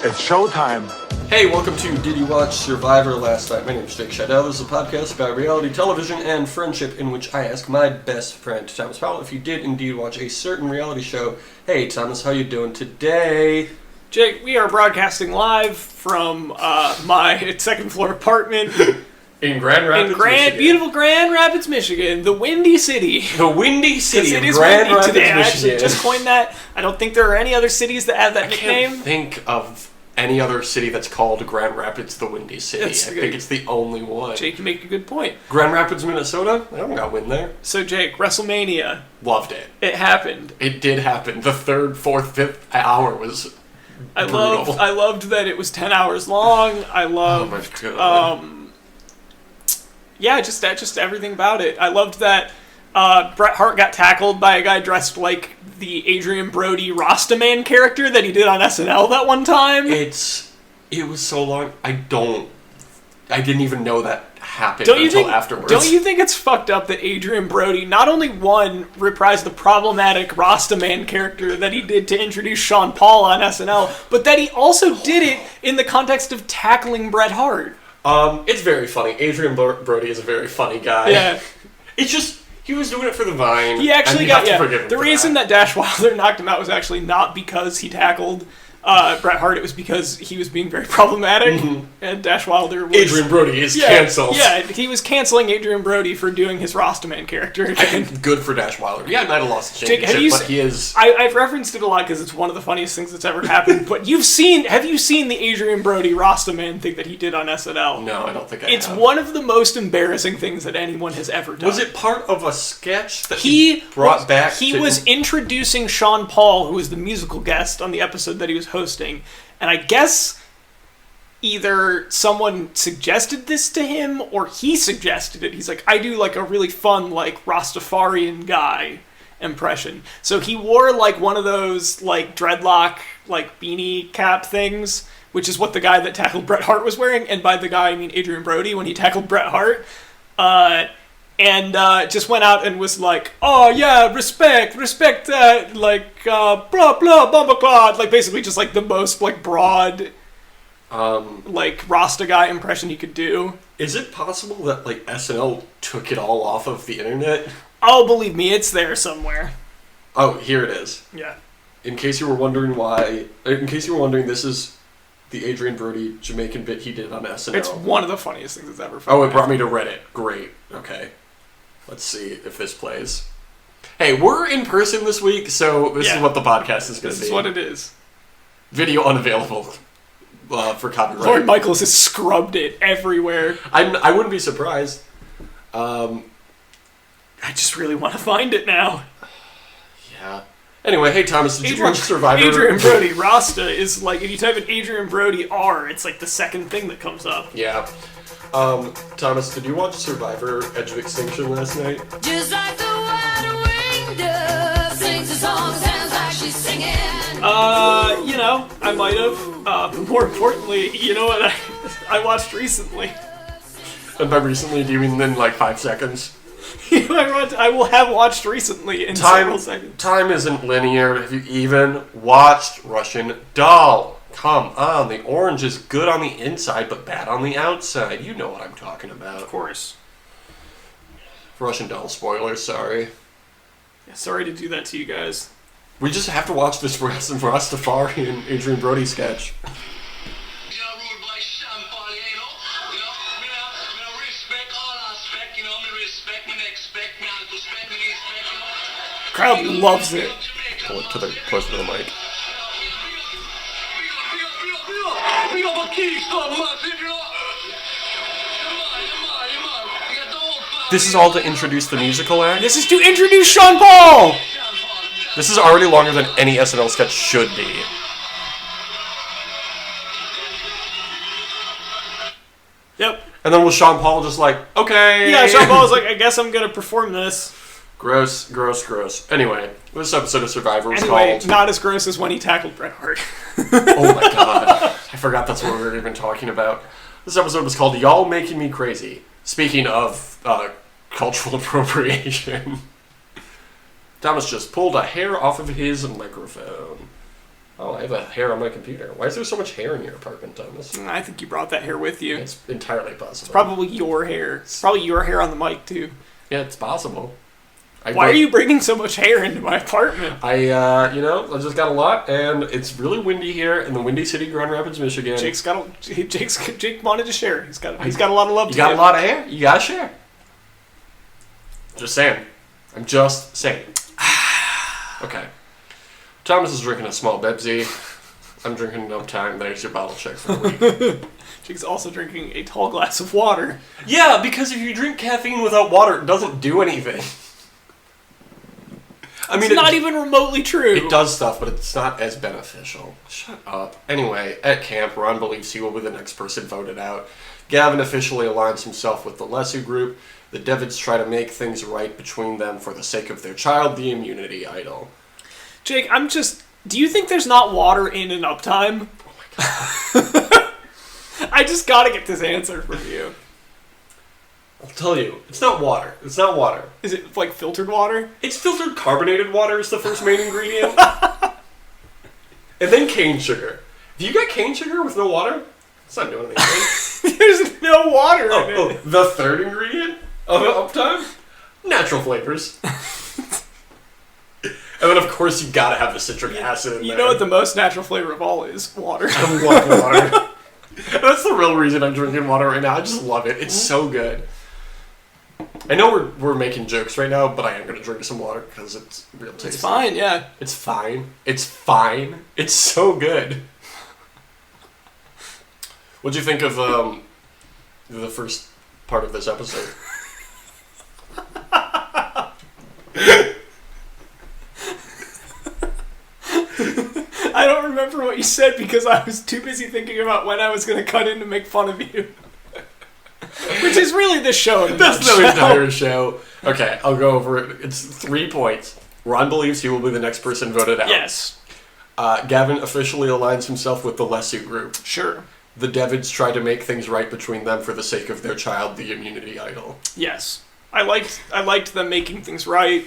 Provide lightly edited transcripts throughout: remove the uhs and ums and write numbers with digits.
It's showtime. Hey, welcome to Did You Watch Survivor Last Night? My name is Jake Shadow. This is a podcast about reality television and friendship in which I ask my best friend, Thomas Powell, if you did indeed watch a certain reality show. Hey, Thomas, how you doing today? Jake, we are broadcasting live from my second-floor apartment in Grand Rapids, Michigan. Beautiful Grand Rapids, Michigan. The Windy City. The Windy City of it is Grand windy Rapids, today. Michigan. I actually just coined that. I don't think there are any other cities that have that nickname. I can't think of any other city that's called Grand Rapids, the Windy City. I think it's the only one. Jake, you make a good point. Grand Rapids, Minnesota? I don't got a win there. So, Jake, WrestleMania. Loved it. It happened. It did happen. The third, fourth, fifth hour was brutal. I loved that it was 10 hours long. I loved... Oh my God. Just everything about it. I loved that Bret Hart got tackled by a guy dressed like the Adrian Brody Rastaman character that he did on SNL that one time. It was so long. I didn't even know that happened until afterwards. Don't you think it's fucked up that Adrian Brody not only reprised the problematic Rastaman character that he did to introduce Sean Paul on SNL, but that he also did it in the context of tackling Bret Hart? It's very funny. Adrian Brody is a very funny guy. Yeah. It's just, he was doing it for the Vine. He actually got, the reason that Dash Wilder knocked him out was actually not because he tackled Bret Hart. It was because he was being very problematic, and Dash Wilder was... Adrian Brody is canceled. Yeah, he was canceling Adrian Brody for doing his Rastaman character. I think good for Dash Wilder. Yeah, might have lost the championship, but he is... I've referenced it a lot because it's one of the funniest things that's ever happened, but have you seen the Adrian Brody Rastaman thing that he did on SNL? No, I don't think I have. It's one of the most embarrassing things that anyone has ever done. Was it part of a sketch that he brought back? He was introducing Sean Paul, who was the musical guest on the episode that he was hosting, and I guess either someone suggested this to him or he suggested it. He's like, I do like a really fun like Rastafarian guy impression. So he wore like one of those like dreadlock like beanie cap things, which is what the guy that tackled Bret Hart was wearing, and by the guy I mean Adrian Brody when he tackled Bret Hart. And just went out and was like, oh yeah, respect that, like, blah, blah, blah, blah, blah, like, basically just, like, the most, like, broad, like, Rasta guy impression he could do. Is it possible that, like, SNL took it all off of the internet? Oh, believe me, it's there somewhere. Oh, here it is. Yeah. In case you were wondering, this is the Adrian Brody Jamaican bit he did on SNL. It's one of the funniest things that's ever Oh, it brought me to Reddit. Great. Okay. Let's see if this plays. Hey, we're in person this week, so this is what the podcast is going to be. This is what it is. Video unavailable for copyright. Lord Michaels has scrubbed it everywhere. I wouldn't be surprised. I just really want to find it now. Yeah. Anyway, hey Thomas, did you watch Survivor? Adrian Brody Rasta is like, if you type in Adrian Brody R, it's like the second thing that comes up. Yeah. Thomas, did you watch Survivor Edge of Extinction last night? Just like the wild winged dove sings a song, sounds like she's singing. I might have. More importantly, you know what I watched recently? And by recently, do you mean in like 5 seconds? I will have watched recently in several seconds. Time isn't linear. Have you even watched Russian Doll? Come on, the orange is good on the inside, but bad on the outside. You know what I'm talking about. Of course. Russian Doll spoilers, sorry. Yeah, sorry to do that to you guys. We just have to watch this Rastafari and Adrian Brody sketch. Crowd loves it. Pull it closer to the mic. This is all to introduce the musical act? This is to introduce Sean Paul! This is already longer than any SNL sketch should be. Yep. And then was Sean Paul just like, okay. Yeah, Sean Paul was like, I guess I'm gonna perform this. Gross. Anyway, this episode of Survivor was called... not as gross as when he tackled Bret Hart. Oh my god. I forgot that's what we were even talking about. This episode was called Y'all Making Me Crazy. Speaking of cultural appropriation. Thomas just pulled a hair off of his microphone. Oh, I have a hair on my computer. Why is there so much hair in your apartment, Thomas? I think you brought that hair with you. It's entirely possible. Probably your hair. It's probably your hair on the mic, too. Yeah, it's possible. Why are you bringing so much hair into my apartment? I just got a lot, and it's really windy here in the Windy City, Grand Rapids, Michigan. Jake wanted to share. He's got a lot of love. You got a lot of hair. You gotta share. Just saying. I'm just saying. Okay. Thomas is drinking a small Bebsy. I'm drinking an Uptime. There's your bottle check for the week. Jake's also drinking a tall glass of water. Yeah, because if you drink caffeine without water, it doesn't do anything. I mean, it's not even remotely true. It does stuff, but it's not as beneficial. Shut up. Anyway, at camp, Ron believes he will be the next person voted out. Gavin officially aligns himself with the Lesu group. The Devids try to make things right between them for the sake of their child, the immunity idol. Jake, do you think there's not water in an Uptime? Oh my god. I just gotta get this answer from you. I'll tell you, it's not water. It's not water. Is it like filtered water? It's filtered carbonated water is the first main ingredient. And then cane sugar. If you got cane sugar with no water, it's not doing anything. There's no water in it. Oh, the third ingredient of Uptime? Natural flavors. And then, of course, you gotta have the citric acid in there. You know what the most natural flavor of all is? Water. I love water. That's the real reason I'm drinking water right now. I just love it. It's so good. I know we're making jokes right now, but I am going to drink some water because it's real tasty. It's fine, yeah. It's fine. It's fine. It's so good. What'd you think of the first part of this episode? I don't remember what you said because I was too busy thinking about when I was going to cut in to make fun of you. Which is really the show. That's the entire show. Okay, I'll go over it. It's 3 points. Ron believes he will be the next person voted out. Yes. Gavin officially aligns himself with the Lesu group. Sure. The Devids try to make things right between them for the sake of their child, the immunity idol. Yes. I liked them making things right.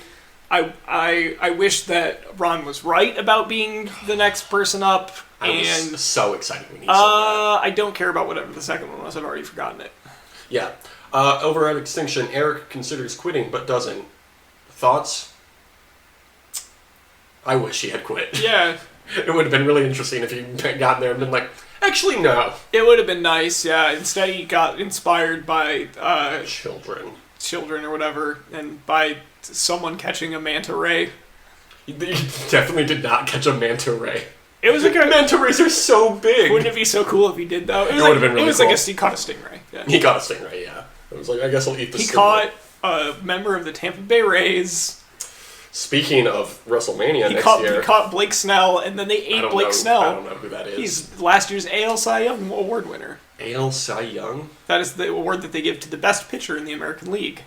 I wish that Ron was right about being the next person up. I was so excited when he said that. I don't care about whatever the second one was. I've already forgotten it. Yeah. Over at Extinction, Eric considers quitting, but doesn't. Thoughts? I wish he had quit. Yeah. It would have been really interesting if he'd gotten there and been like, actually, no. It would have been nice, yeah. Instead, he got inspired by children or whatever, and by someone catching a manta ray. He definitely did not catch a manta ray. It was like manta rays are so big. Wouldn't it be so cool if he did though? It would have been really cool. It was like he caught a stingray. Yeah. He caught a stingray, yeah. It was like, I guess I'll eat the stingray. He caught a member of the Tampa Bay Rays. Speaking of WrestleMania next year. He caught Blake Snell, and then they ate Blake Snell. I don't know who that is. He's last year's AL Cy Young Award winner. AL Cy Young? That is the award that they give to the best pitcher in the American League.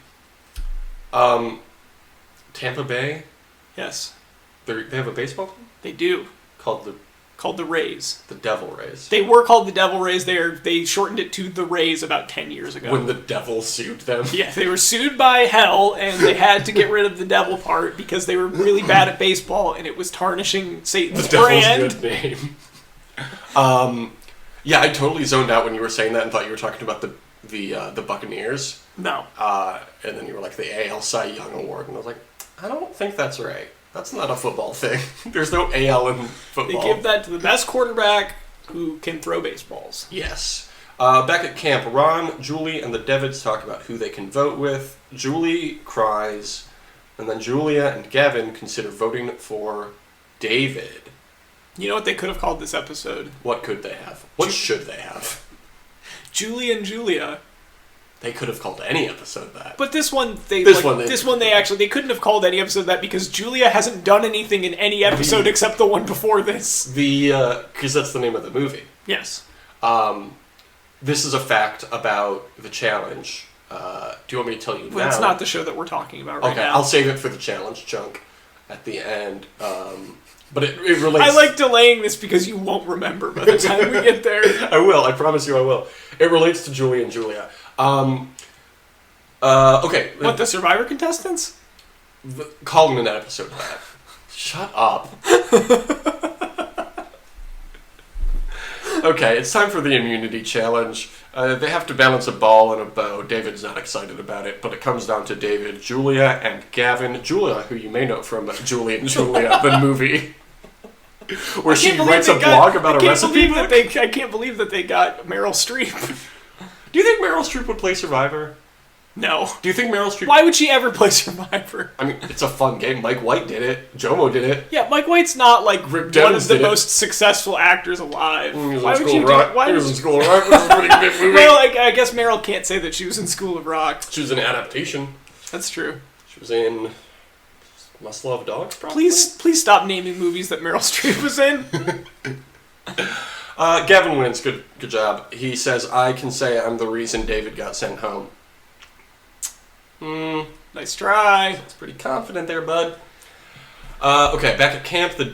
Tampa Bay? Yes. They have a baseball team? They do. Called the Rays. The Devil Rays. They were called the Devil Rays. They shortened it to the Rays about 10 years ago. When the devil sued them? Yeah, they were sued by hell, and they had to get rid of the devil part because they were really bad at baseball, and it was tarnishing Satan's brand. The Devil's good name. Yeah, I totally zoned out when you were saying that and thought you were talking about the Buccaneers. No. And then you were like, the AL Cy Young Award, and I was like, I don't think that's right. That's not a football thing. There's no AL in football. They give that to the best quarterback who can throw baseballs. Yes. Back at camp, Ron, Julie, and the Devids talk about who they can vote with. Julie cries, and then Julia and Gavin consider voting for David. You know what they could have called this episode? What could they have? What should they have? Julie and Julia. They could have called any episode that. But this one they couldn't have called any episode that because Julia hasn't done anything in any episode except the one before this. Because that's the name of the movie. Yes. This is a fact about the challenge. Do you want me to tell you now? Well, it's not the show that we're talking about right now. Okay, I'll save it for the challenge chunk at the end. But it relates... I like delaying this because you won't remember by the time we get there. I will. I promise you I will. It relates to Julie and Julia. Okay. What, the Survivor contestants? Call them in that episode that. Shut up. Okay, it's time for the immunity challenge. They have to balance a ball and a bow. David's not excited about it, but it comes down to David, Julia, and Gavin. Julia, who you may know from Julie and Julia, the movie, where she writes a blog about a recipe book. I can't believe that they got Meryl Streep. Do you think Meryl Streep would play Survivor? No. Do you think Meryl Streep... Why would she ever play Survivor? I mean, it's a fun game. Mike White did it. Jomo did it. Yeah, Mike White's not, like, Rick one Devens of the did it. most successful actors alive. He was Why in would School you of do Rock. it? Why He would was in School of Rock. It was a pretty good movie. Well, I guess Meryl can't say that she was in School of Rock. She was in Adaptation. That's true. She was in Must Love Dogs, probably? Please stop naming movies that Meryl Streep was in. Gavin wins. Good job. He says, I can say I'm the reason David got sent home. Nice try. That's pretty confident there, bud. Okay, back at camp, Rick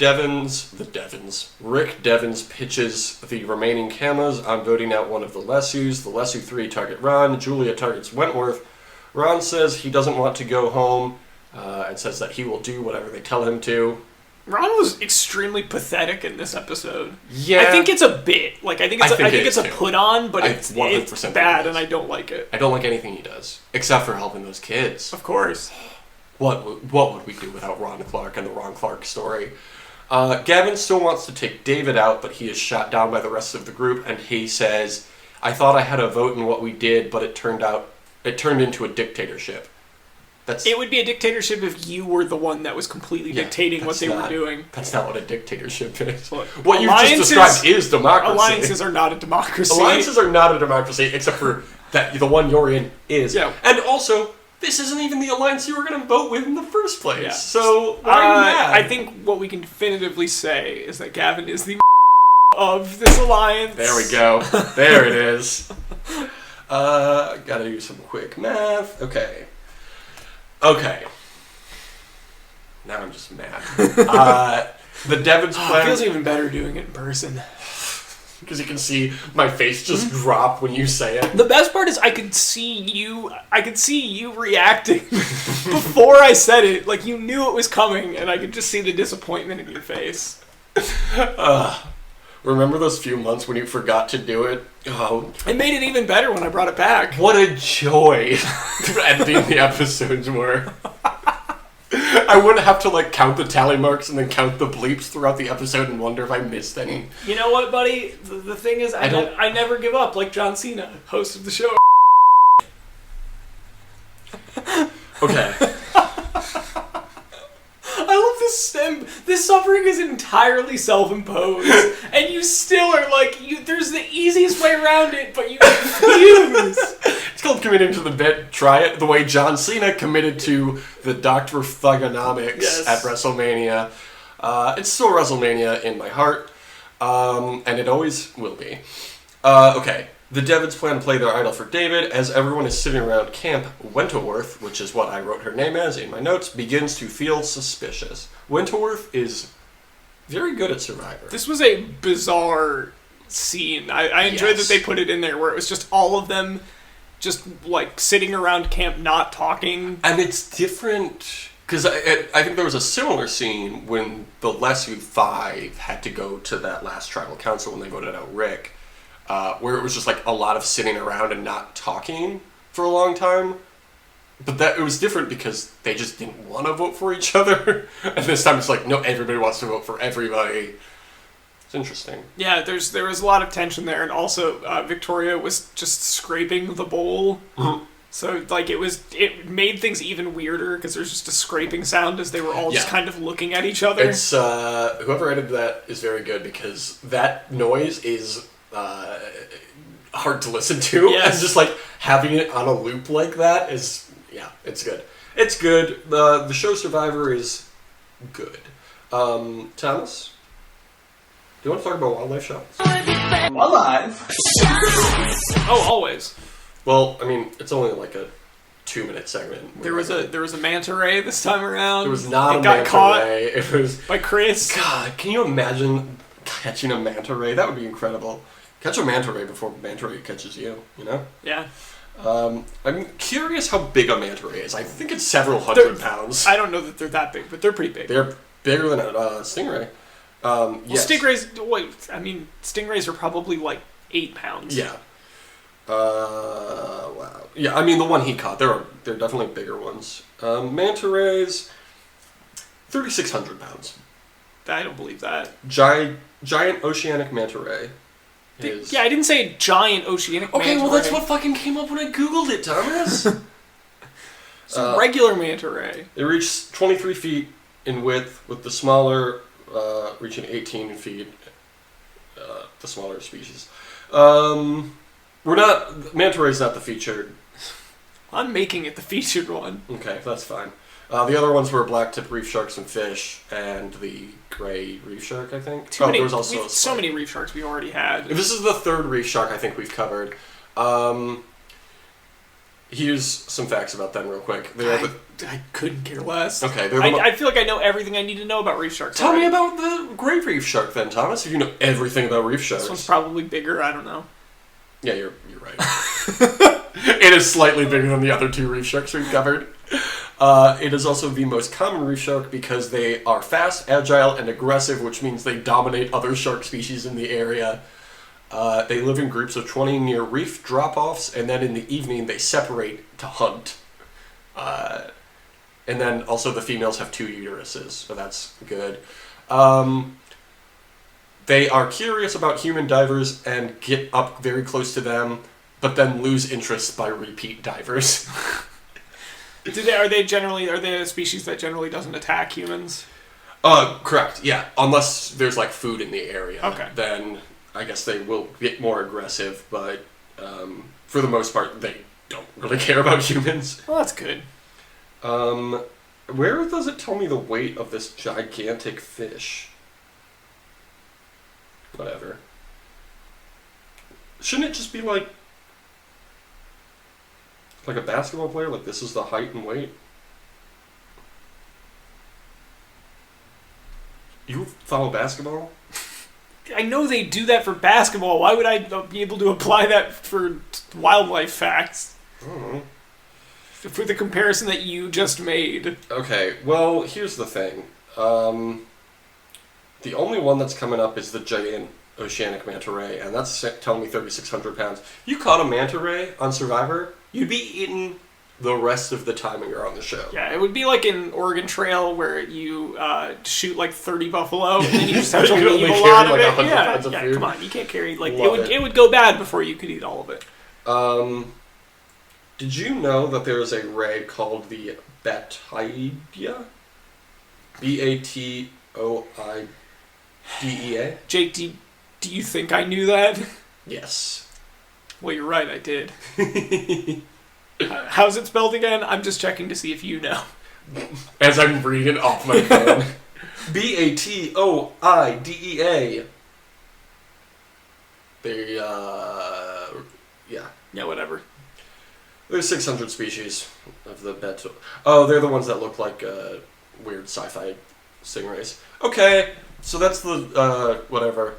Devens pitches the remaining cameras on voting out one of the Lessues. The Lessu 3 target Ron. Julia targets Wentworth. Ron says he doesn't want to go home and says that he will do whatever they tell him to. Ron was extremely pathetic in this episode. Yeah. I think it's a bit. Like, I think it's a too. put on, but I it's 100% bad, and I don't like it. I don't like anything he does, except for helping those kids. Of course. What would we do without Ron Clark and the Ron Clark story? Gavin still wants to take David out, but he is shot down by the rest of the group, and he says, I thought I had a vote in what we did, but it turned into a dictatorship. It would be a dictatorship if you were the one that was completely dictating what they were doing. That's not what a dictatorship is. Look, what you just described is democracy. Alliances are not a democracy. Alliances are not a democracy, except for that the one you're in is. Yeah. And also, this isn't even the alliance you were going to vote with in the first place. Yeah. So, why are you mad? I think what we can definitively say is that Gavin is the of this alliance. There we go. There it is. Gotta do some quick math. Okay. Now I'm just mad. The Devon's plan... It feels even better doing it in person. Because you can see my face just drop when you say it. The best part is I could see you reacting before I said it. Like, you knew it was coming, and I could just see the disappointment in your face. Remember those few months when you forgot to do it? Oh, it made it even better when I brought it back. What a joy editing the episodes were. I wouldn't have to count the tally marks and then count the bleeps throughout the episode and wonder if I missed any. You know what, buddy? The thing is, I never give up, like John Cena, host of the show. Okay. I love this suffering is entirely self-imposed, and you still are there's the easiest way around it, but you refuse. It's called committing to the bit. Try it the way John Cena committed to the Dr. Thugonomics at WrestleMania. It's still WrestleMania in my heart, and it always will be. Okay. The Devons plan to play their idol for David. As everyone is sitting around camp, Wentworth, which is what I wrote her name as in my notes, begins to feel suspicious. Wentworth is very good at Survivor. This was a bizarre scene. I enjoyed that they put it in there where it was just all of them just sitting around camp not talking. And it's different because I think there was a similar scene when the Lessu 5 had to go to that last tribal council when they voted out Rick. Where it was just a lot of sitting around and not talking for a long time. But it was different because they just didn't want to vote for each other. And this time it's no, everybody wants to vote for everybody. It's interesting. Yeah, there was a lot of tension there, and also Victoria was just scraping the bowl. Mm-hmm. So it made things even weirder because there's just a scraping sound as they were all just kind of looking at each other. It's whoever edited that is very good because that noise is hard to listen to. Yes. And just having it on a loop like that is, it's good. It's good. The show Survivor is good. Thomas, do you want to talk about wildlife shots? Alive. Oh, always. Well, I mean, it's only a 2-minute segment. There was a manta ray this time around. There was not a got manta caught ray. It was by Chris. God, can you imagine catching a manta ray? That would be incredible. Catch a manta ray before manta ray catches you. You know? Yeah. I'm curious how big a manta ray is. I think it's several hundred pounds. I don't know that they're that big, but they're pretty big. They're bigger than a stingray. Well, Yes. stingrays are probably like 8 pounds. Yeah. Wow. Yeah, I mean, the one he caught, there are definitely bigger ones. Manta rays, 3,600 pounds. I don't believe that. Giant oceanic manta ray is... Yeah, I didn't say giant oceanic Okay, manta well, that's ray. what fucking came up when I googled it, Thomas. It's a regular manta ray. It reached 23 feet in width, with the smaller reaching 18 feet, the smaller species. Manta ray's not the featured. I'm making it the featured one. Okay, that's fine. The other ones were black-tip reef sharks and fish, and the gray reef shark, I think. There was also so many reef sharks we already had. This is the third reef shark I think we've covered. Here's some facts about them real quick. I couldn't care less. Okay, I feel like I know everything I need to know about reef sharks. Tell me about the gray reef shark then, Thomas, if you know everything about reef sharks. This one's probably bigger, I don't know. Yeah, you're right. It is slightly bigger than the other two reef sharks we've covered. It is also the most common reef shark because they are fast, agile, and aggressive, which means they dominate other shark species in the area. They live in groups of 20 near reef drop-offs, and then in the evening they separate to hunt. And then also the females have 2 uteruses, so that's good. They are curious about human divers and get up very close to them, but then lose interest by repeat divers. Are they a species that generally doesn't attack humans? Correct, yeah. Unless there's like food in the area. Okay. Then I guess they will get more aggressive, but for the most part, they don't really care about humans. Well, that's good. Where does it tell me the weight of this gigantic fish? Whatever. Shouldn't it just be like a basketball player? Like, this is the height and weight? You follow basketball? I know they do that for basketball. Why would I be able to apply that for wildlife facts? I don't know. For the comparison that you just made. Okay, well, here's the thing. The only one that's coming up is the giant oceanic manta ray, and that's telling me 3,600 pounds. You caught a manta ray on Survivor, you'd be eaten the rest of the time you're on the show. Yeah, it would be like in Oregon Trail where you shoot like 30 buffalo and then you just have to You leave only a carry, lot of like, it. 100 pounds of Yeah, food. come on, you can't carry like Love it would go bad before you could eat all of it. Did you know that there is a ray called the Batoidea? Batoidea? Jake, do you think I knew that? Yes. Well, you're right, I did. How's it spelled again? I'm just checking to see if you know. As I'm reading it off my phone. Batoidea. They, yeah. Yeah, whatever. There's 600 species of the Beto. Oh, they're the ones that look like weird sci-fi stingrays. Okay, so that's the, whatever.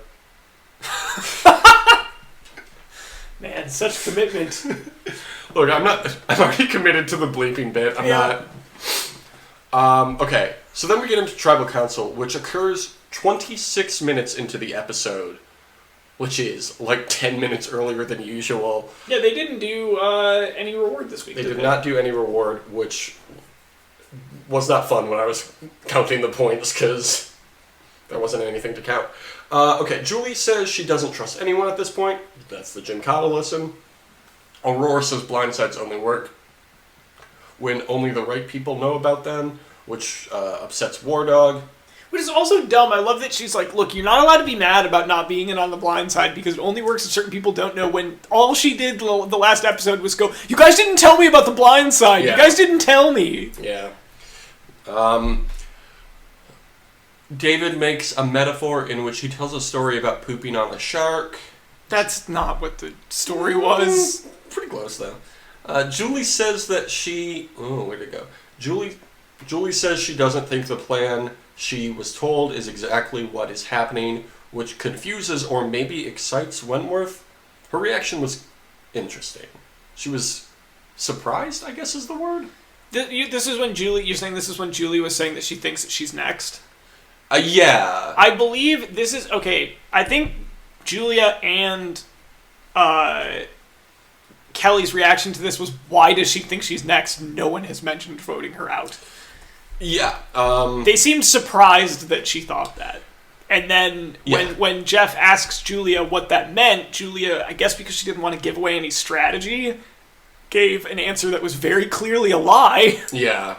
Man, such commitment. Look, I'm already committed to the bleeping bit. I'm not. Okay, so then we get into Tribal Council, which occurs 26 minutes into the episode, which is like 10 minutes earlier than usual. Yeah, they didn't do any reward this week. They did not do any reward, which was not fun when I was counting the points, because there wasn't anything to count. Okay, Julie says she doesn't trust anyone at this point. That's the Jim Cotta lesson. Aurora says blindsides only work when only the right people know about them, which upsets War Dog. Which is also dumb. I love that she's like, look, you're not allowed to be mad about not being in on the blind side because it only works if certain people don't know, when all she did the last episode was go, you guys didn't tell me about the blind side. Yeah. You guys didn't tell me. Yeah. David makes a metaphor in which he tells a story about pooping on a shark. That's not what the story was. Pretty close, though. Julie says that she... Oh, where'd it go? Julie says she doesn't think the plan she was told is exactly what is happening, which confuses or maybe excites Wentworth. Her reaction was interesting. She was surprised, I guess is the word. This is when Julie... You're saying this is when Julie was saying that she thinks that she's next? Yeah. I believe this is... Okay, I think Julia and Kelly's reaction to this was, why does she think she's next? No one has mentioned voting her out. Yeah. They seemed surprised that she thought that. And then when Jeff asks Julia what that meant, Julia, I guess because she didn't want to give away any strategy, gave an answer that was very clearly a lie. Yeah.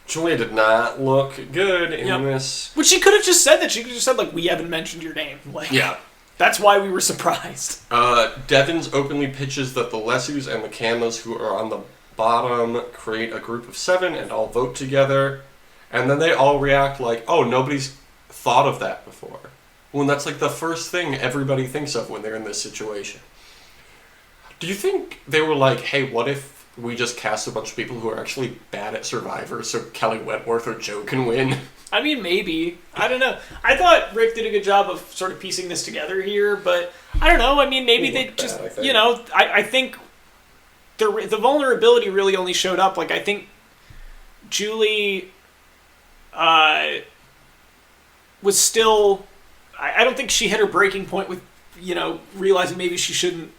Julia did not look good in this. Which she could have just said that. She could have just said, like, we haven't mentioned your name. Like, yeah. That's why we were surprised. Devins openly pitches that the Lessus and the Camas who are on the bottom create a group of 7 and all vote together. And then they all react like, oh, nobody's thought of that before. When that's like the first thing everybody thinks of when they're in this situation. Do you think they were like, hey, what if we just cast a bunch of people who are actually bad at Survivor so Kelly Wentworth or Joe can win? I mean, maybe. I don't know. I thought Rick did a good job of sort of piecing this together here, but I don't know. I mean, maybe they just, I think the vulnerability really only showed up. Like, I think Julie was still... I don't think she hit her breaking point with, realizing maybe she shouldn't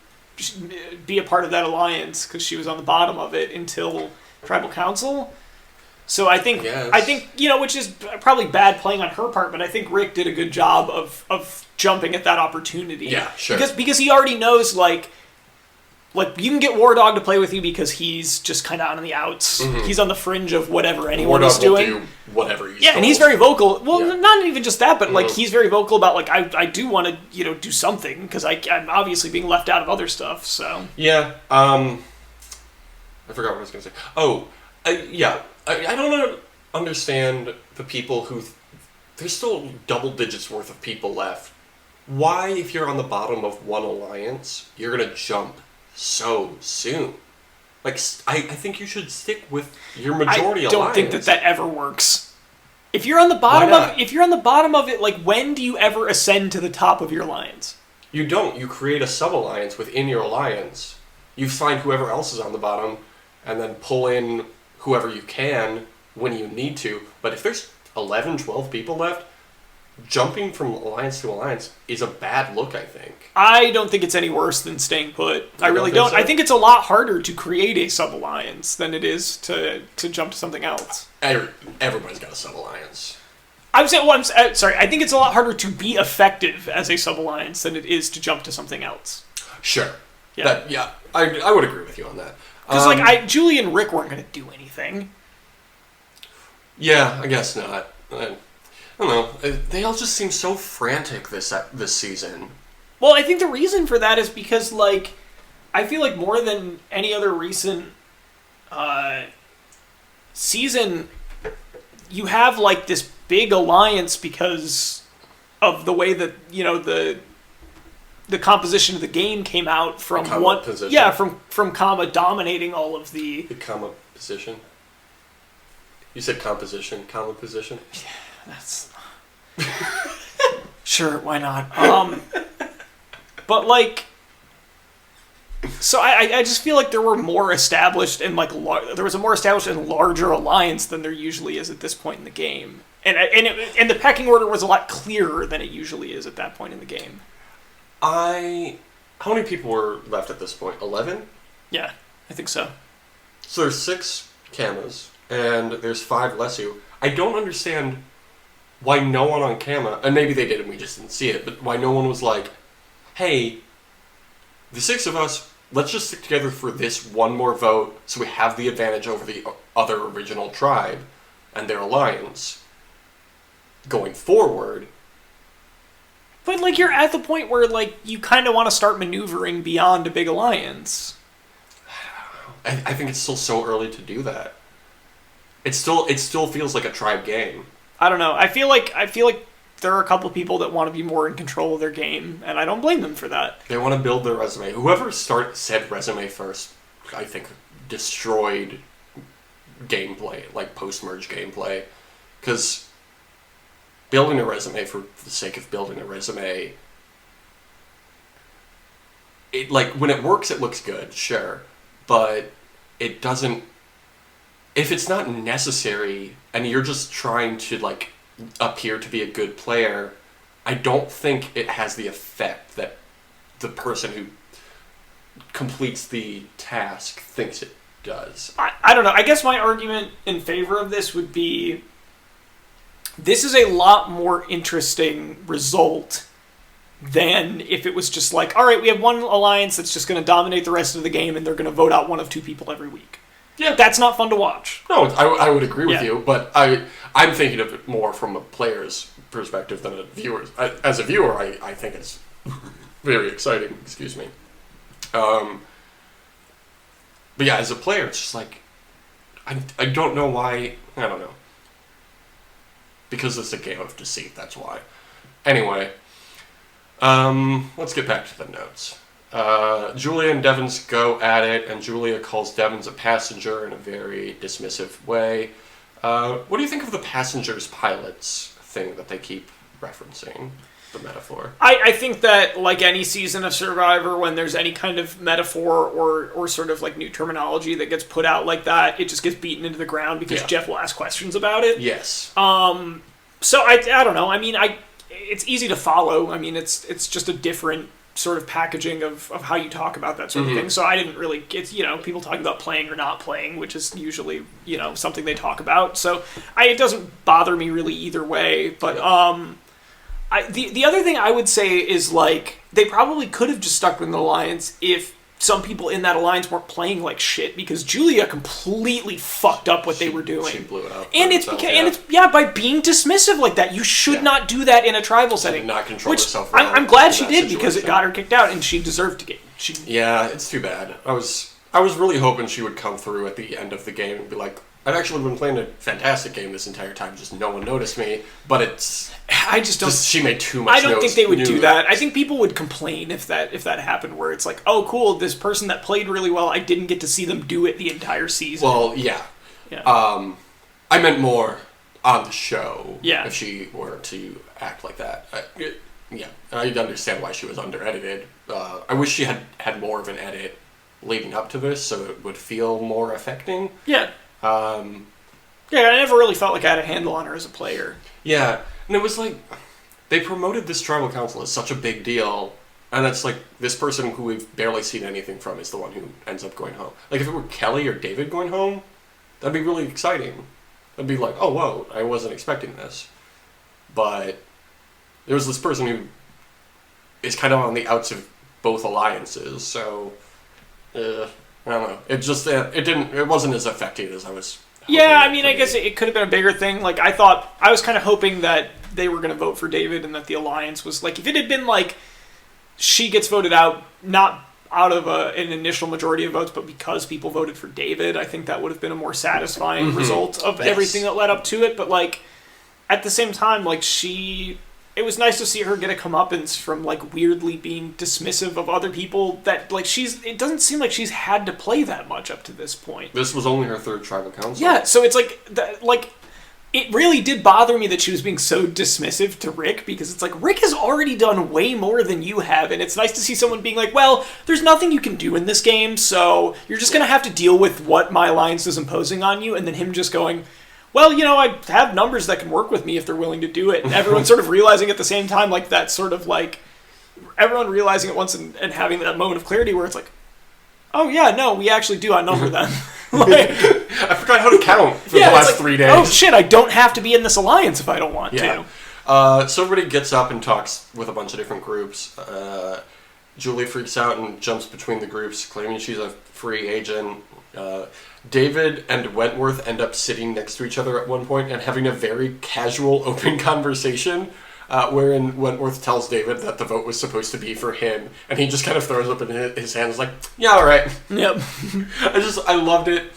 be a part of that alliance because she was on the bottom of it until Tribal Council. So I think, which is probably bad playing on her part, but I think Rick did a good job of jumping at that opportunity. Yeah, sure. Because he already knows, like you can get War Dog to play with you because he's just kind of on the outs. Mm-hmm. He's on the fringe of whatever anyone is doing. Will do whatever he's told. And he's very vocal. Well, not even just that, but like he's very vocal about like I do want to do something because I'm obviously being left out of other stuff. So yeah, I forgot what I was going to say. Oh, I don't understand the people who there's still double digits worth of people left. Why, if you're on the bottom of one alliance, you're gonna jump so soon? Like, I think you should stick with your majority alliance. I don't think that ever works. If you're on the bottom of it, like, when do you ever ascend to the top of your alliance? You don't. You create a sub-alliance within your alliance. You find whoever else is on the bottom, and then pull in whoever you can when you need to. But if there's 11, 12 people left, jumping from alliance to alliance is a bad look, I think. I don't think it's any worse than staying put. I really don't. So? I think it's a lot harder to create a sub-alliance than it is to jump to something else. Everybody's got a sub-alliance. I think it's a lot harder to be effective as a sub-alliance than it is to jump to something else. Sure. Yeah. I would agree with you on that. Because Julie and Rick weren't going to do anything. Yeah, I guess not. I don't know. They all just seem so frantic this season. Well, I think the reason for that is because, like, I feel like more than any other recent season, you have, like, this big alliance because of the way that, the composition of the game came out from one position. Yeah, from Kama dominating all of the Kama position. You said composition, Kama position. Yeah, that's sure. Why not? But like, so I just feel like there were more established and like there was a more established and larger alliance than there usually is at this point in the game, and the pecking order was a lot clearer than it usually is at that point in the game. How many people were left at this point? 11? Yeah, I think so. So there's 6 Kamas, and there's 5 Lesu. I don't understand why no one on Kama, and maybe they did and we just didn't see it, but why no one was like, hey, the 6 of us, let's just stick together for this one more vote so we have the advantage over the other original tribe and their alliance going forward. But, like, you're at the point where, like, you kind of want to start maneuvering beyond a big alliance. I think it's still so early to do that. It still feels like a tribe game. I don't know. I feel like there are a couple people that want to be more in control of their game, and I don't blame them for that. They want to build their resume. Whoever said resume first, I think, destroyed gameplay, like post-merge gameplay. Because building a resume for the sake of building a resume, it, like, when it works, it looks good, sure. But it doesn't... If it's not necessary, and you're just trying to, like, appear to be a good player, I don't think it has the effect that the person who completes the task thinks it does. I don't know. I guess my argument in favor of this would be this is a lot more interesting result than if it was just like, all right, we have one alliance that's just going to dominate the rest of the game and they're going to vote out one of two people every week. Yeah. That's not fun to watch. No, I would agree with you, but I'm thinking of it more from a player's perspective than a viewer's. As a viewer, I think it's very exciting. Excuse me. But yeah, as a player, it's just like, I don't know why. I don't know. Because it's a game of deceit, that's why. Anyway, let's get back to the notes. Julia and Devons go at it, and Julia calls Devons a passenger in a very dismissive way. What do you think of the passengers pilots thing that they keep referencing, the metaphor? I think that, like any season of Survivor, when there's any kind of metaphor or sort of like new terminology that gets put out like that, it just gets beaten into the ground because Jeff will ask questions about it. Yes. So I don't know. I mean, it's easy to follow. I mean, it's just a different sort of packaging of how you talk about that sort of thing. So I didn't really get, people talking about playing or not playing, which is usually, something they talk about. So it doesn't bother me really either way. But the other thing I would say is, like, they probably could have just stuck with an alliance if some people in that alliance weren't playing like shit, because Julia completely fucked up what they were doing. She blew it up. And it's by being dismissive like that. You should not do that in a tribal setting. She did not control herself. I'm glad she did, because it got her kicked out, and she deserved to get. Yeah, it's too bad. I was really hoping she would come through at the end of the game and be like, I've actually been playing a fantastic game this entire time, just no one noticed me. But I just don't. She made too much. I don't think they would do that. I think people would complain if that happened, where it's like, oh, cool, this person that played really well, I didn't get to see them do it the entire season. Well, yeah. I meant more on the show. Yeah. If she were to act like that, I'd understand why she was under-edited. I wish she had more of an edit leading up to this, so it would feel more affecting. Yeah. I never really felt like I had a handle on her as a player. Yeah, and it was like, they promoted this tribal council as such a big deal, and it's like, this person who we've barely seen anything from is the one who ends up going home. Like, if it were Kelly or David going home, that'd be really exciting. That'd be like, oh, whoa, I wasn't expecting this. But there was this person who is kind of on the outs of both alliances, so I don't know. It just it wasn't as effective as I was hoping. Yeah, I mean, I guess it could have been a bigger thing. Like, I was kind of hoping that they were going to vote for David, and that the alliance was like, if it had been like she gets voted out, not out of an initial majority of votes, but because people voted for David, I think that would have been a more satisfying result of everything that led up to it. But like, at the same time, like, it was nice to see her get a comeuppance from, like, weirdly being dismissive of other people that, like, it doesn't seem like she's had to play that much up to this point. This was only her third tribal council. Yeah, so it's like, it really did bother me that she was being so dismissive to Rick, because it's like, Rick has already done way more than you have, and it's nice to see someone being like, well, there's nothing you can do in this game, so you're just going to have to deal with what my alliance is imposing on you, and then him just going, well, I have numbers that can work with me if they're willing to do it. And everyone sort of realizing at the same time, like, that sort of, like, everyone realizing at once and having that moment of clarity where it's like, oh, yeah, no, we actually do outnumber them. Like, I forgot how to count for the last 3 days. Oh, shit, I don't have to be in this alliance if I don't want to. So everybody gets up and talks with a bunch of different groups. Julie freaks out and jumps between the groups, claiming she's a free agent. David and Wentworth end up sitting next to each other at one point and having a very casual, open conversation, wherein Wentworth tells David that the vote was supposed to be for him, and he just kind of throws up in his hands like, yeah, all right. Yep. I loved it.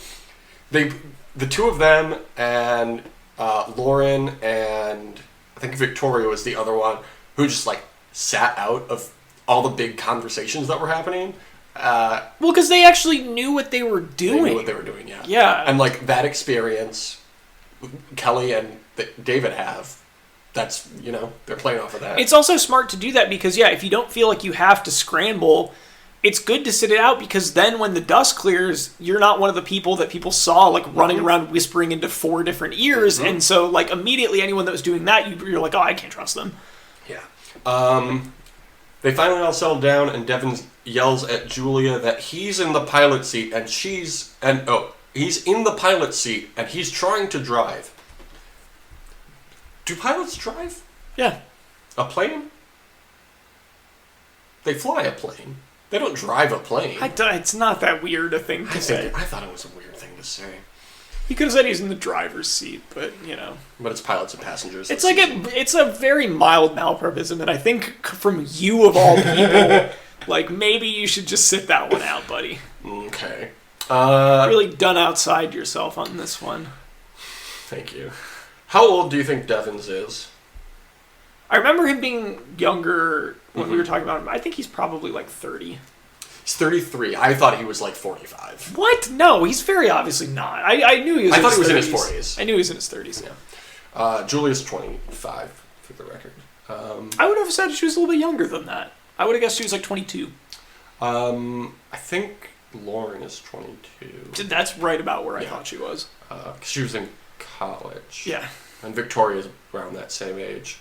The two of them and Lauren and I think Victoria was the other one, who just, like, sat out of all the big conversations that were happening. Well, because they actually knew what they were doing. They knew what they were doing, yeah. Yeah. And, like, that experience Kelly and David have, that's, they're playing off of that. It's also smart to do that because, if you don't feel like you have to scramble, it's good to sit it out because then when the dust clears, you're not one of the people that people saw like running around whispering into 4 different ears, and so like immediately anyone that was doing that, you're like, oh, I can't trust them. Yeah. They finally all settle down, and Devin yells at Julia that he's in the pilot seat, and he's in the pilot seat, and he's trying to drive. Do pilots drive? Yeah. A plane? They fly a plane. They don't drive a plane. It's not that weird a thing to say. I thought it was a weird thing to say. He could have said he's in the driver's seat, but, you know. But it's pilots and passengers. It's like it's a very mild malapropism, and I think from you of all people, like, maybe you should just sit that one out, buddy. Okay. Really done outside yourself on this one. Thank you. How old do you think Devins is? I remember him being younger when we were talking about him. I think he's probably like 30. He's 33. I thought he was like 45. What? No, he's very obviously not. I knew he was in his 30s. I thought he was in his 40s. I knew he was in his 30s. Yeah. Julia's 25, for the record. I would have said she was a little bit younger than that. I would have guessed she was like 22. I think Lauren is 22. That's right about where I thought she was. 'Cause she was in college. Yeah. And Victoria's around that same age.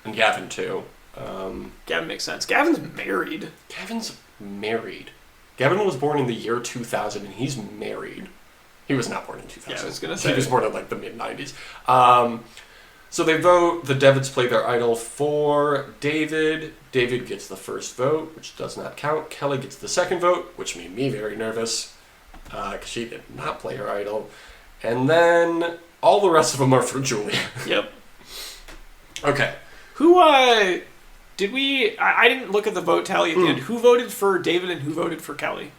And Gavin, too. Gavin makes sense. Gavin's married. Gavin's married. Gavin was born in the year 2000, and he's married. He was not born in 2000. Yeah, I was going to say. He was born in, like, the mid-90s. So they vote. The Devons play their idol for David. David gets the first vote, which does not count. Kelly gets the second vote, which made me very nervous, because she did not play her idol. And then all the rest of them are for Julia. Yep. Okay. Who, did we... I didn't look at the vote tally at the end. Who voted for David and who voted for Kelly?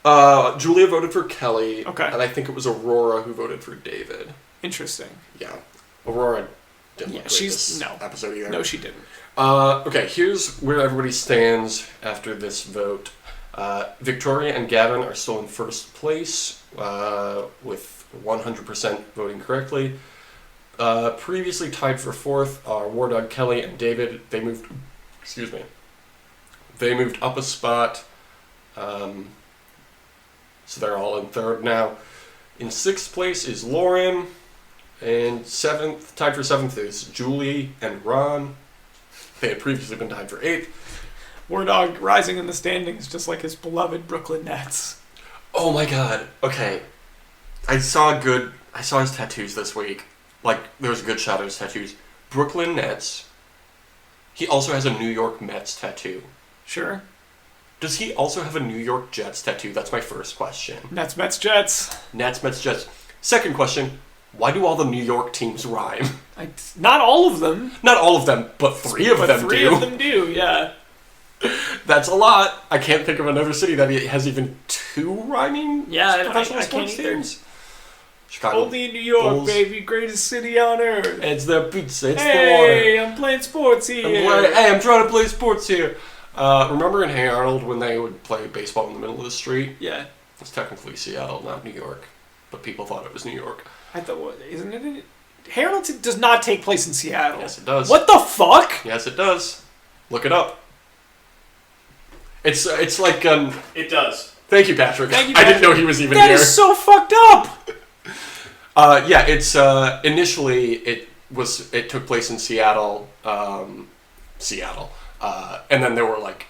Julia voted for Kelly. Okay. And I think it was Aurora who voted for David. Interesting. Yeah. Aurora didn't look great she's... this No. episode either. No, she didn't. Okay, here's where everybody stands after this vote. Victoria and Gavin are still in first place with 100% voting correctly. Previously tied for fourth are War Dog Kelly and David. They moved up a spot. So they're all in third now. In sixth place is Lauren. And tied for seventh is Julie and Ron. They had previously been tied for eighth. War Dog rising in the standings just like his beloved Brooklyn Nets. Oh my god. Okay. I saw his tattoos this week. Like, there was a good shot of his tattoos. Brooklyn Nets. He also has a New York Mets tattoo. Sure. Does he also have a New York Jets tattoo? That's my first question. Nets, Mets, Jets. Nets, Mets, Jets. Second question. Why do all the New York teams rhyme? Not all of them. Not all of them, but three of them do. Three of them do, yeah. That's a lot. I can't think of another city that has even two rhyming professional sports teams. Chicago Only in New York, Bulls. Baby, greatest city on earth. It's the pizza, it's the Hey, water. I'm playing sports here. I'm trying to play sports here. Remember in Hey Arnold when they would play baseball in the middle of the street? Yeah. It's technically Seattle, not New York. But people thought it was New York. I thought, isn't it? Hey Arnold does not take place in Seattle. Yes, it does. What the fuck? Yes, it does. Look it up. It's like It does. Thank you, Patrick. Thank you, I didn't Patrick. know he was even That here. is so fucked up. Yeah, it's initially it took place in Seattle, and then there were like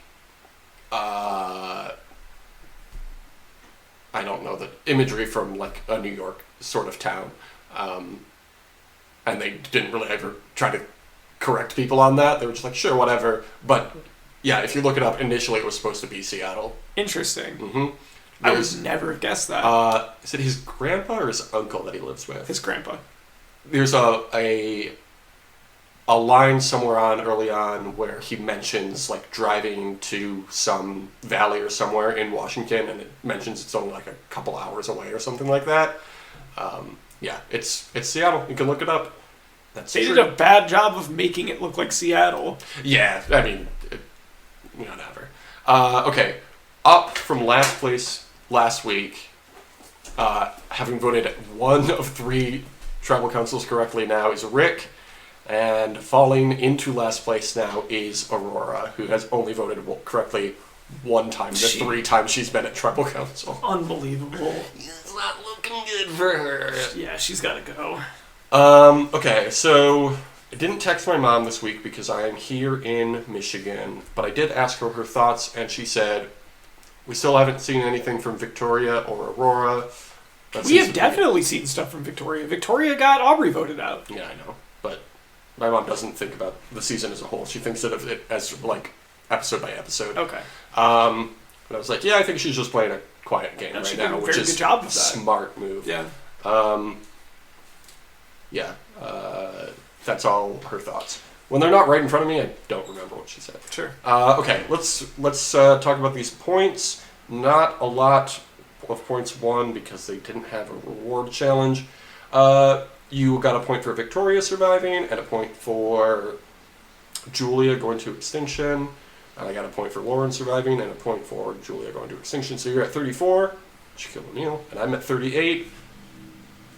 I don't know, the imagery from like a New York sort of town, and they didn't really ever try to correct people on that. They were just like, sure, whatever. But yeah, if you look it up, initially it was supposed to be Seattle. Interesting. Mm-hmm. I would never have guessed that. Is it his grandpa or his uncle that he lives with? His grandpa. There's a line somewhere early on where he mentions like driving to some valley or somewhere in Washington, and it mentions it's only like a couple hours away or something like that. Yeah, it's Seattle. You can look it up. They did a bad job of making it look like Seattle. Yeah, I mean, whatever. Okay, up from last place last week, having voted one of three tribal councils correctly now is Rick, and falling into last place now is Aurora, who has only voted correctly one time, the 3 times she's been at Tribal Council. Unbelievable. It's not looking good for her. Yeah, she's got to go. Okay, so I didn't text my mom this week because I am here in Michigan, but I did ask her thoughts, and she said, we still haven't seen anything from Victoria or Aurora. We have definitely seen stuff from Victoria. Victoria got Aubrey voted out. Yeah, I know, but my mom doesn't think about the season as a whole. She thinks of it as, like, episode by episode. Okay. And I was like, yeah, I think she's just playing a quiet game right now, which is a smart move. Yeah. That's all her thoughts. When they're not right in front of me, I don't remember what she said. Sure. Okay, let's talk about these points. Not a lot of points won because they didn't have a reward challenge. You got a point for Victoria surviving and a point for Julia going to Extinction. And I got a point for Lauren surviving and a point for Julia going to Extinction. So you're at 34. She killed O'Neill. And I'm at 38.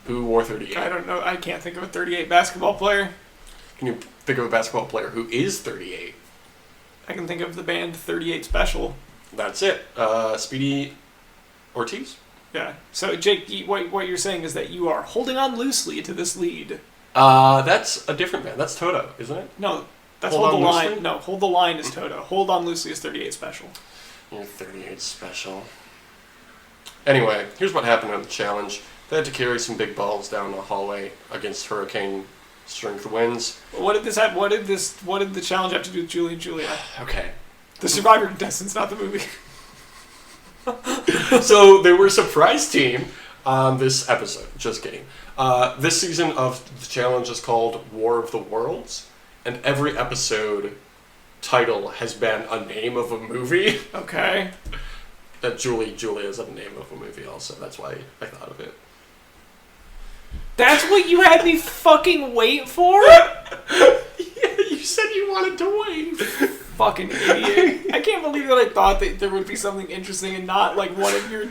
Who wore 38? I don't know. I can't think of a 38 basketball player. Can you think of a basketball player who is 38? I can think of the band 38 Special. That's it. Speedy Ortiz? Yeah. So, Jake, what you're saying is that you are holding on loosely to this lead. That's a different band. That's Toto, isn't it? No, that's Hold Hold the On Line. Loosely? No, Hold the Line is Toto. Hold On Loosely is 38 Special. You're 38 special. Anyway, here's what happened on the challenge. They had to carry some big balls down the hallway against hurricane strength winds. What did the challenge have to do with Julie and Julia? Okay. The Survivor contestants, not the movie. So they were a surprise team on this episode. Just kidding. This season of the challenge is called War of the Worlds, and every episode title has been a name of a movie. Okay. That Julia is a name of a movie also. That's why I thought of it. That's what you had me fucking wait for? Yeah, you said you wanted to wait. Fucking idiot. I can't believe that I thought that there would be something interesting and not like one of your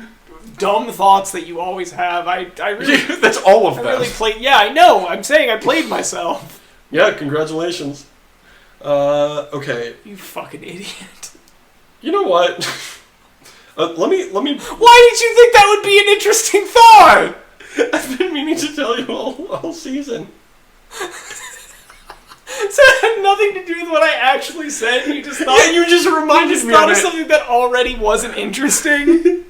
dumb thoughts that you always have. I really... That's all of them. I really played... Yeah, I know. I'm saying I played myself. Yeah, congratulations. Okay. You fucking idiot. You know what? Let me... Why did you think that would be an interesting thought? I've been meaning to tell you all season. So it had nothing to do with what I actually said. You just thought... Yeah, you just reminded me thought of of it. something that already wasn't interesting.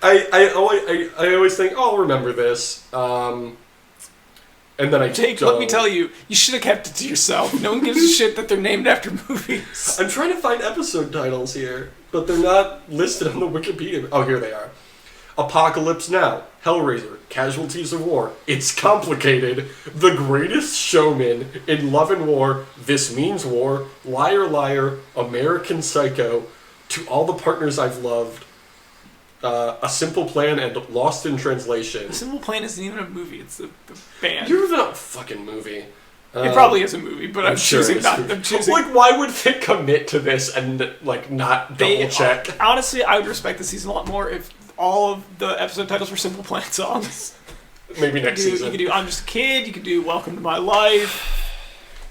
I always think, oh, I'll remember this. And then I Jake, don't. let me tell you, you should have kept it to yourself. No one gives a shit that they're named after movies. I'm trying to find episode titles here, but they're not listed on the Wikipedia. Oh, here they are. Apocalypse Now, Hellraiser, Casualties of War, It's Complicated, The Greatest Showman, In Love and War, This Means War, Liar Liar, American Psycho, To All the Partners I've Loved, A Simple Plan, and Lost in Translation. Simple Plan isn't even a movie, it's the band. You're not a fucking movie. It probably is a movie, but I'm choosing it not. is. I'm choosing. Like, why would they commit to this and like not double check? Honestly, I would respect the season a lot more if all of the episode titles were Simple Plan songs. Maybe next season. You could do I'm Just a Kid. You could do Welcome to My Life.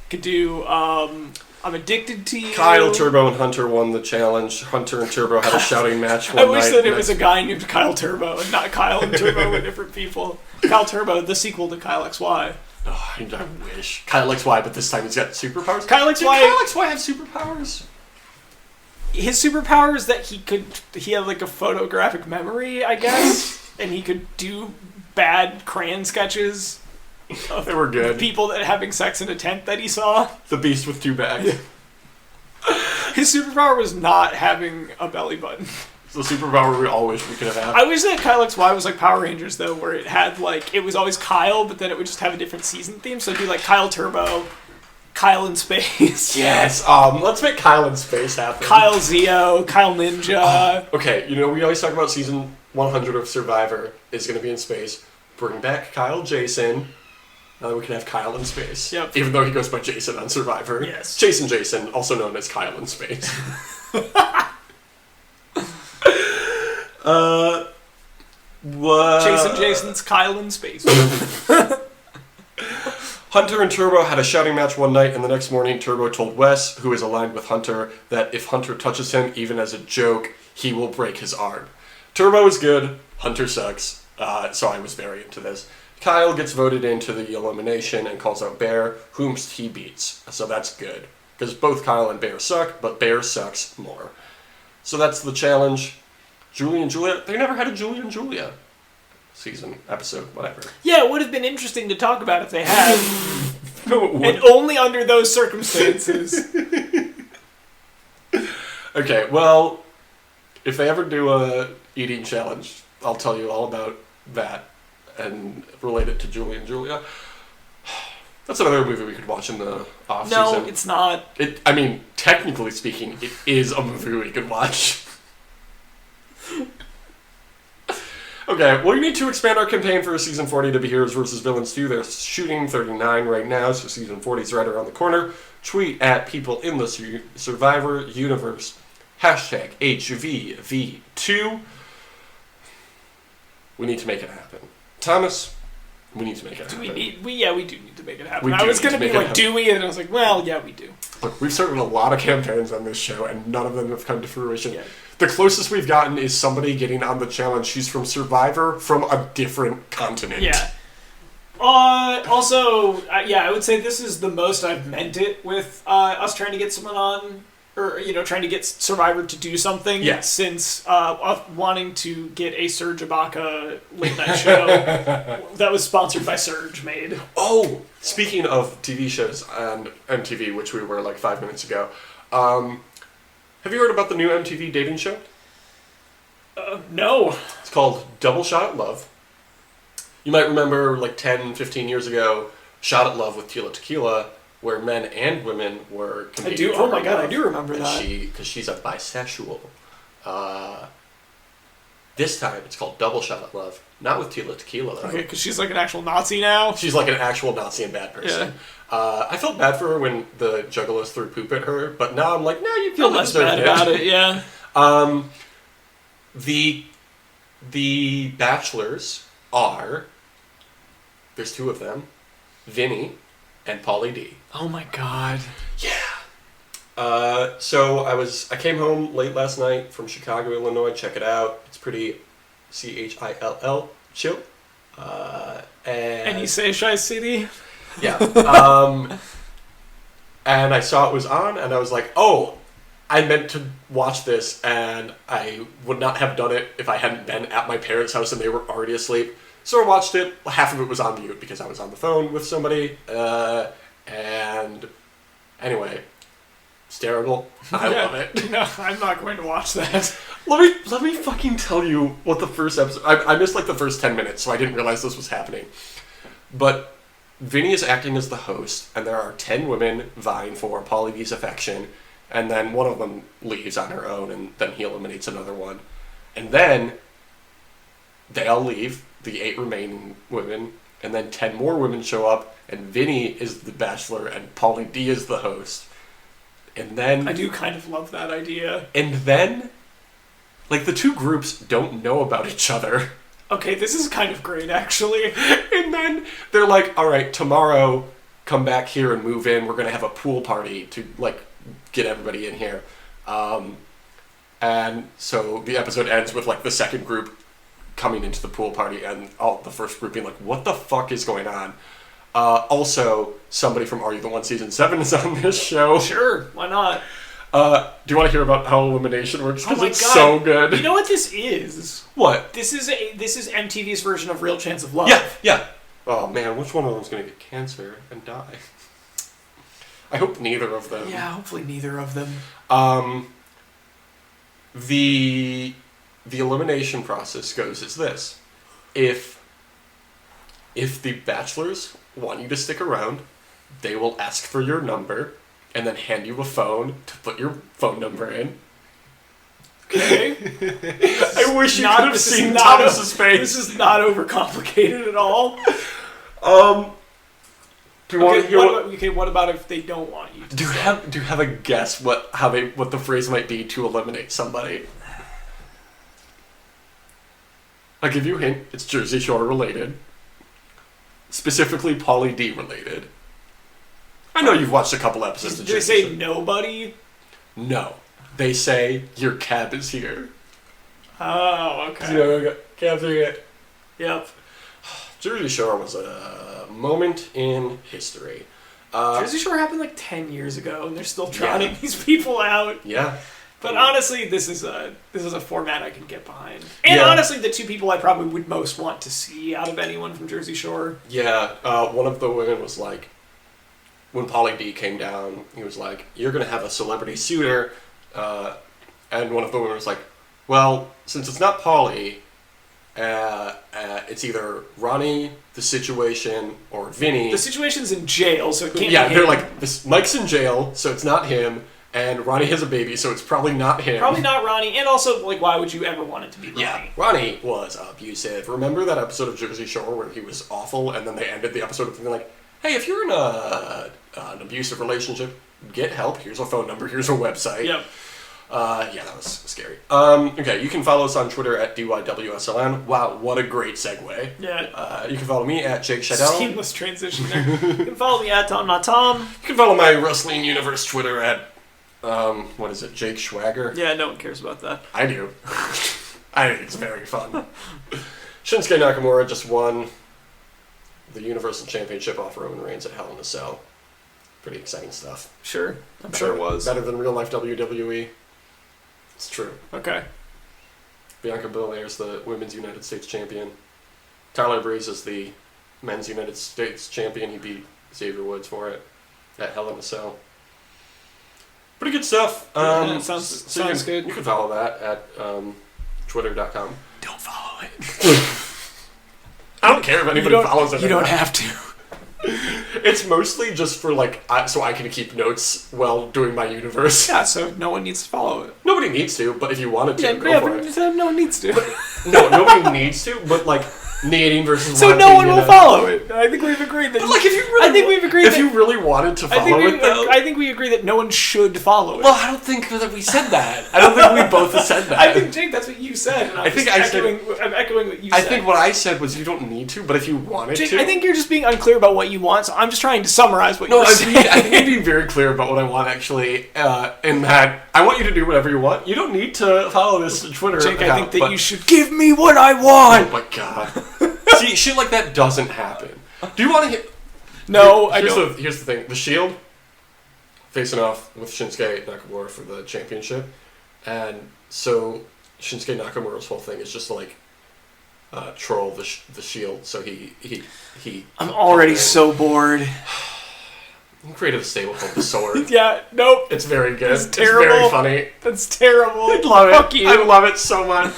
You could do I'm Addicted to You. Kyle, Turbo, and Hunter won the challenge. Hunter and Turbo had a shouting match one I wish night. that it was a guy named Kyle Turbo and not Kyle and Turbo were different people. Kyle Turbo, the sequel to Kyle XY. Oh, I wish. Kyle XY, but this time he's got superpowers. Kyle XY. Did Kyle XY have superpowers? His superpower is that he had like a photographic memory, I guess, and he could do bad crayon sketches of They were good. people that having sex in a tent that he saw. The Beast with two bags. His superpower was not having a belly button. It's the superpower we all wish we could have had. I wish that Kyle XY was like Power Rangers though, where it had like it was always Kyle, but then it would just have a different season theme. So it'd be like Kyle Turbo, Kyle in Space. Yes. Let's make Kyle in Space happen. Kyle Zeo, Kyle Ninja. Okay, you know, we always talk about season 100 of Survivor is going to be in space. Bring back Kyle Jason. Now we can have Kyle in Space. Yep. Even though he goes by Jason on Survivor. Yes. Chasin Jason, also known as Kyle in Space. What? Chasin Jason's Kyle in Space. Hunter and Turbo had a shouting match one night, and the next morning Turbo told Wes, who is aligned with Hunter, that if Hunter touches him, even as a joke, he will break his arm. Turbo is good. Hunter sucks. So I was very into this. Kyle gets voted into the elimination and calls out Bear, whom he beats. So that's good. Because both Kyle and Bear suck, but Bear sucks more. So that's the challenge. Julie and Julia, they never had a Julie and Julia season, episode, whatever. Yeah, it would have been interesting to talk about if they had. And only under those circumstances. Okay, well, if they ever do a eating challenge, I'll tell you all about that and relate it to Julie and Julia. That's another movie we could watch in the off-season. No, it's not. I mean, technically speaking, it is a movie we could watch. Okay, well, you need to expand our campaign for Season 40 to be Heroes vs. Villains 2. They're shooting 39 right now, so Season 40 is right around the corner. Tweet at people in the Survivor universe. Hashtag HVV2. We need to make it happen. Thomas, we need to make it happen. We do need to make it happen. We I do was need going to to be make it like, happen. do we? And I was like, well, yeah, we do. Look, we've started a lot of campaigns on this show, and none of them have come to fruition. Yeah. The closest we've gotten is somebody getting on the challenge. She's from Survivor from a different continent. Yeah. I would say this is the most I've meant it with us trying to get someone on, or, trying to get Survivor to do something. Yeah. Since wanting to get a Serge Ibaka late night show that was sponsored by Serge made. Oh, speaking of TV shows on MTV, which we were like 5 minutes ago, have you heard about the new MTV dating show? No. It's called Double Shot at Love. You might remember like 10, 15 years ago, Shot at Love with Tila Tequila, where men and women were competing. I do. for Oh my god, love. I do remember And that. Because she's a bisexual. This time it's called Double Shot at Love, not with Tila Tequila though. Okay, because she's like an actual Nazi now. She's like an actual Nazi and bad person. I felt bad for her when the Juggalos threw poop at her, but now I'm like, no, you Feel less bad about it. Yeah. The bachelors are, there's two of them, Vinny and Pauly D. Oh my god. Yeah. So I came home late last night from Chicago, Illinois. Check it out. It's pretty CHILL, chill. And you say Shy City? Yeah. And I saw it was on, and I was like, oh, I meant to watch this, and I would not have done it if I hadn't been at my parents' house and they were already asleep. So I watched it. Half of it was on mute because I was on the phone with somebody. And anyway, it's terrible. I love it. No, I'm not going to watch that. Let me fucking tell you what the first episode... I missed like the first 10 minutes, so I didn't realize this was happening. But Vinny is acting as the host, and there are 10 women vying for Pauly D's affection, and then one of them leaves on her own, and then he eliminates another one. And then they all leave, the 8 remaining women, and then 10 more women show up, and Vinny is the bachelor, and Pauly D is the host. And then... I do kind of love that idea. And then... like, the two groups don't know about each other. Okay, this is kind of great, actually. And then they're like, all right, tomorrow, come back here and move in. We're going to have a pool party to, like, get everybody in here. And so the episode ends with, like, the second group coming into the pool party and the first group being like, what the fuck is going on? Also, somebody from Are You the One Season 7 is on this show. Sure, why not? Do you want to hear about how elimination works? Because Oh my it's God. so good. You know what this is? What? This is MTV's version of Real Chance of Love. Yeah. Oh man, which one of them is going to get cancer and die? I hope neither of them. Yeah, hopefully neither of them. The elimination process goes as this. If the bachelors want you to stick around, they will ask for your number and then hand you a phone to put your phone number in. Okay. I wish you could have seen Thomas's face. This is not overcomplicated at all. Do you want to hear what about if they don't want you to do you have a guess what the phrase might be to eliminate somebody? I'll give you a hint. It's Jersey Shore related. Specifically Pauly D related. I know you've watched a couple episodes of Do they Jersey say Shore. nobody? No. They say, your cab is here. Oh, okay. You know, capturing it. Yep. Jersey Shore was a moment in history. Jersey Shore happened like 10 years ago, and they're still trotting these people out. Yeah. But honestly, this is a format I can get behind. And honestly, the two people I probably would most want to see out of anyone from Jersey Shore. Yeah, one of the women was like, when Pauly D came down, he was like, "You're gonna have a celebrity suitor," and one of the women was like, "Well, since it's not Pauly, it's either Ronnie, The Situation, or Vinny." The Situation's in jail, so it can't. Yeah, be they're him. like, this Mike's in jail, so it's not him. And Ronnie has a baby, so it's probably not him. Probably not Ronnie, and also, like, why would you ever want it to be Ronnie? Yeah, Ronnie was abusive. Remember that episode of Jersey Shore where he was awful, and then they ended the episode with something like, "Hey, if you're in an abusive relationship, get help. Here's a phone number. Here's a website." Yep. Yeah, that was scary. Okay, you can follow us on Twitter at DYWSLN. Wow, what a great segue. Yeah. You can follow me at Jake Shadell. Seamless transition there. You can follow me at Tom Not Tom. You can follow my Wrestling Universe Twitter at what is it, Jake Schwager? Yeah, no one cares about that. I do. I think it's very fun. Shinsuke Nakamura just won the Universal Championship off Roman Reigns at Hell in a Cell. Pretty exciting stuff. Sure. I'm sure it was. Better than real life WWE. It's true. Okay. Bianca Belair's the Women's United States Champion. Tyler Breeze is the Men's United States Champion. He beat Xavier Woods for it at Hell in a Cell. Pretty good stuff. Sounds good. You can follow that at twitter.com. Don't follow it. I don't care if anybody follows it. You don't have to. It's mostly just for, like, so I can keep notes while doing my universe. Yeah, so no one needs to follow it. Nobody needs to, but if you wanted to, go for it. But no one needs to. No, nobody needs to, but, like, needing versus So wanting, no one will you know. follow it. I think we've agreed that. But, like, if you really, I think we've agreed if that, you really wanted to follow it, though. I think we agree that no one should follow it. Well, I don't think that we said that. I don't think we both said that. I think, Jake, that's what you said. And I'm echoing what you said. I think what I said was you don't need to, but if you wanted Jake, to. I think you're just being unclear about what you want, so I'm just trying to summarize what you're saying. I think I'm being very clear about what I want, actually, in that I want you to do whatever you want. You don't need to follow this Twitter Jake, account. I think that you should give me what I want! Oh my god. See, shit like that doesn't happen. Do you want to hear... No, I don't. Here's the thing. The Shield, facing off with Shinsuke Nakamura for the championship, and so Shinsuke Nakamura's whole thing is just to, like, troll the Shield, so he I'm already so bored. He created a stable called The Sword. Yeah, nope. It's very good. It's terrible. It's very funny. That's terrible. I love it. Fuck you. I love it so much.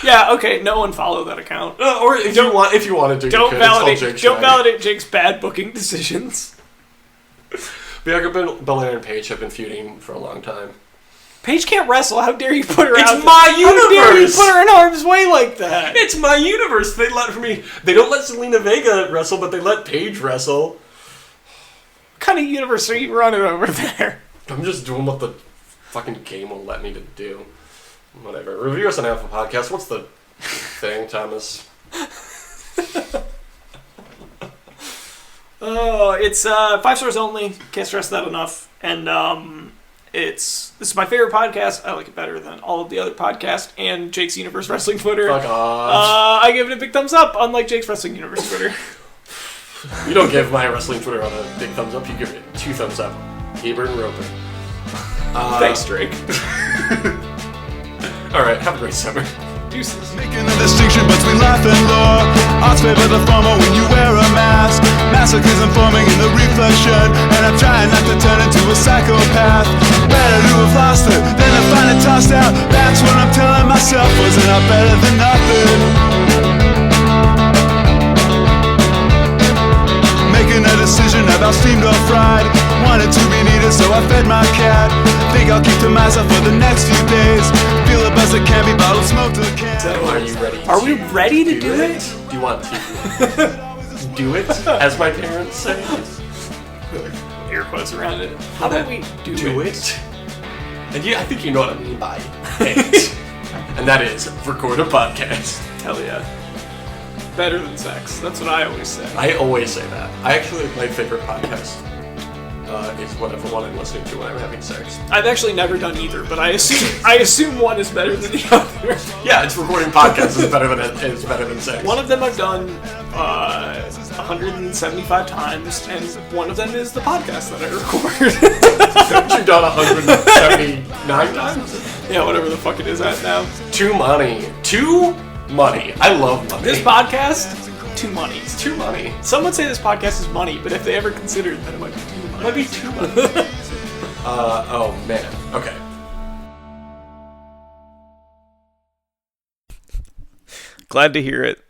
Yeah, okay, no one follow that account. Or if you wanted to, Don't you could. don't validate Jake's bad booking decisions. Bianca Belair and Paige have been feuding for a long time. Paige can't wrestle. How dare you put her out? It's my universe. How dare you put her in harm's way like that? It's my universe. They don't let Zelina Vega wrestle, but they let Paige wrestle. What kind of universe are you running over there? I'm just doing what the fucking game will let me to do. Whatever. Review us on Apple Podcasts. What's the thing, Thomas? Oh, it's 5 stars only. Can't stress that enough. And this is my favorite podcast. I like it better than all of the other podcasts and Jake's Universe Wrestling Twitter. Fuck off. I give it a big thumbs up, unlike Jake's Wrestling Universe Twitter. You don't give my wrestling Twitter on a big thumbs up. You give it 2 thumbs up. Hebert and Roper. Thanks, Drake. Alright, have a great summer. Deuces. Making a distinction between life and law. Odds favor the former when you wear a mask. Masochism forming in the reflection, and I'm trying not to turn into a psychopath. Better to have lost it than to find it tossed out. That's what I'm telling myself. Wasn't I better than nothing? Making a decision about steamed or fried. Wanted to be needed, so I fed my cat. Think I'll keep to myself for the next few days. Feel the best that can be, bottled smoke to the can. Are you ready? Are we ready to do it? Do you want to do it, as my parents say? Air quotes around it. How about we do it? And I think you know what I mean by it. And that is record a podcast. Hell yeah. Better than sex. That's what I always say. I always say that. I actually, my favorite podcast is whatever one I'm listening to when I'm having sex. I've actually never done either, but I assume one is better than the other. Yeah, it's recording podcasts is better than sex. One of them I've done 175 times, and one of them is the podcast that I record. Haven't you done 179 times? Yeah, whatever the fuck it is at now. Too money. I love money. This podcast, too money. It's too money. Some would say this podcast is money, but if they ever considered that, it might be too money. It might be too money. Oh man. Okay. Glad to hear it.